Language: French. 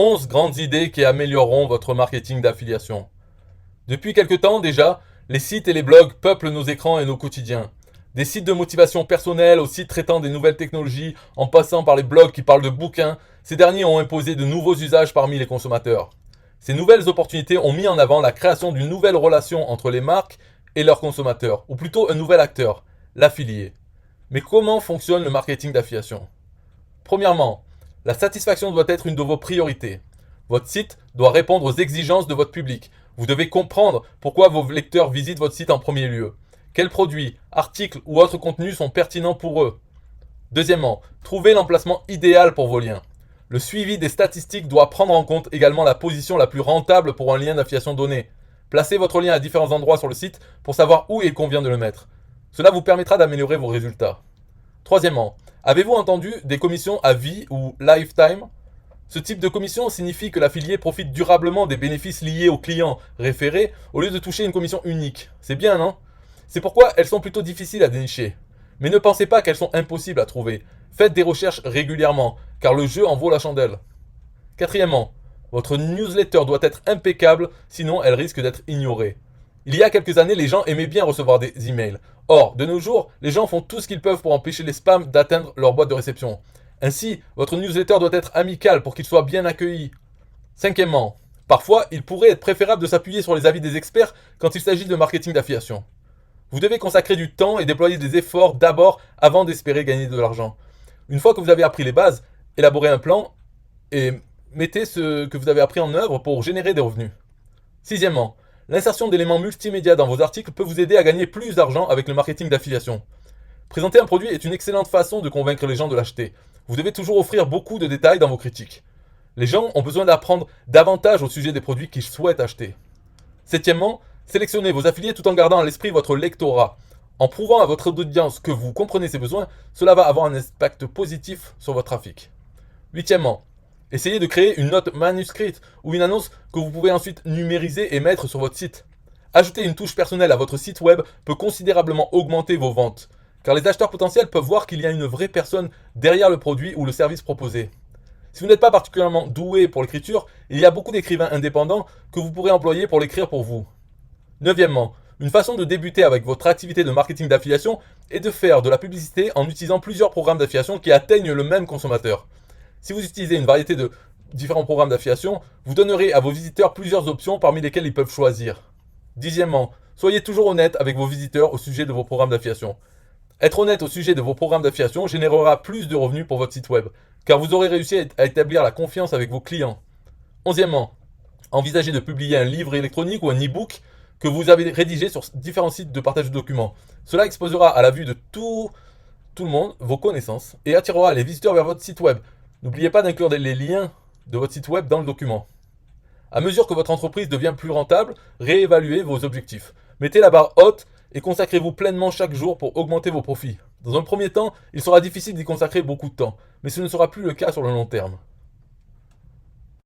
11 grandes idées qui amélioreront votre marketing d'affiliation. Depuis quelque temps déjà, les sites et les blogs peuplent nos écrans et nos quotidiens. Des sites de motivation personnelle aux sites traitant des nouvelles technologies, en passant par les blogs qui parlent de bouquins, ces derniers ont imposé de nouveaux usages parmi les consommateurs. Ces nouvelles opportunités ont mis en avant la création d'une nouvelle relation entre les marques et leurs consommateurs, ou plutôt un nouvel acteur, l'affilié. Mais comment fonctionne le marketing d'affiliation? Premièrement, la satisfaction doit être une de vos priorités. Votre site doit répondre aux exigences de votre public. Vous devez comprendre pourquoi vos lecteurs visitent votre site en premier lieu. Quels produits, articles ou autres contenus sont pertinents pour eux. Deuxièmement, trouvez l'emplacement idéal pour vos liens. Le suivi des statistiques doit prendre en compte également la position la plus rentable pour un lien d'affiliation donné. Placez votre lien à différents endroits sur le site pour savoir où il convient de le mettre. Cela vous permettra d'améliorer vos résultats. Troisièmement, avez-vous entendu des commissions à vie ou lifetime? Ce type de commission signifie que l'affilié profite durablement des bénéfices liés aux clients référés au lieu de toucher une commission unique. C'est bien, non? C'est pourquoi elles sont plutôt difficiles à dénicher. Mais ne pensez pas qu'elles sont impossibles à trouver. Faites des recherches régulièrement, car le jeu en vaut la chandelle. Quatrièmement, votre newsletter doit être impeccable, sinon elle risque d'être ignorée. Il y a quelques années, les gens aimaient bien recevoir des emails. Or, de nos jours, les gens font tout ce qu'ils peuvent pour empêcher les spams d'atteindre leur boîte de réception. Ainsi, votre newsletter doit être amical pour qu'il soit bien accueilli. Cinquièmement, parfois, il pourrait être préférable de s'appuyer sur les avis des experts quand il s'agit de marketing d'affiliation. Vous devez consacrer du temps et déployer des efforts d'abord avant d'espérer gagner de l'argent. Une fois que vous avez appris les bases, élaborez un plan et mettez ce que vous avez appris en œuvre pour générer des revenus. Sixièmement, l'insertion d'éléments multimédia dans vos articles peut vous aider à gagner plus d'argent avec le marketing d'affiliation. Présenter un produit est une excellente façon de convaincre les gens de l'acheter. Vous devez toujours offrir beaucoup de détails dans vos critiques. Les gens ont besoin d'apprendre davantage au sujet des produits qu'ils souhaitent acheter. Septièmement, sélectionnez vos affiliés tout en gardant à l'esprit votre lectorat. En prouvant à votre audience que vous comprenez ses besoins, cela va avoir un impact positif sur votre trafic. Huitièmement, essayez de créer une note manuscrite ou une annonce que vous pouvez ensuite numériser et mettre sur votre site. Ajouter une touche personnelle à votre site web peut considérablement augmenter vos ventes, car les acheteurs potentiels peuvent voir qu'il y a une vraie personne derrière le produit ou le service proposé. Si vous n'êtes pas particulièrement doué pour l'écriture, il y a beaucoup d'écrivains indépendants que vous pourrez employer pour l'écrire pour vous. Neuvièmement, une façon de débuter avec votre activité de marketing d'affiliation est de faire de la publicité en utilisant plusieurs programmes d'affiliation qui atteignent le même consommateur. Si vous utilisez une variété de différents programmes d'affiliation, vous donnerez à vos visiteurs plusieurs options parmi lesquelles ils peuvent choisir. Dixièmement, soyez toujours honnête avec vos visiteurs au sujet de vos programmes d'affiliation. Être honnête au sujet de vos programmes d'affiliation générera plus de revenus pour votre site web, car vous aurez réussi à établir la confiance avec vos clients. Onzièmement, envisagez de publier un livre électronique ou un e-book que vous avez rédigé sur différents sites de partage de documents. Cela exposera à la vue de tout le monde vos connaissances et attirera les visiteurs vers votre site web. N'oubliez pas d'inclure les liens de votre site web dans le document. À mesure que votre entreprise devient plus rentable, réévaluez vos objectifs. Mettez la barre haute et consacrez-vous pleinement chaque jour pour augmenter vos profits. Dans un premier temps, il sera difficile d'y consacrer beaucoup de temps, mais ce ne sera plus le cas sur le long terme.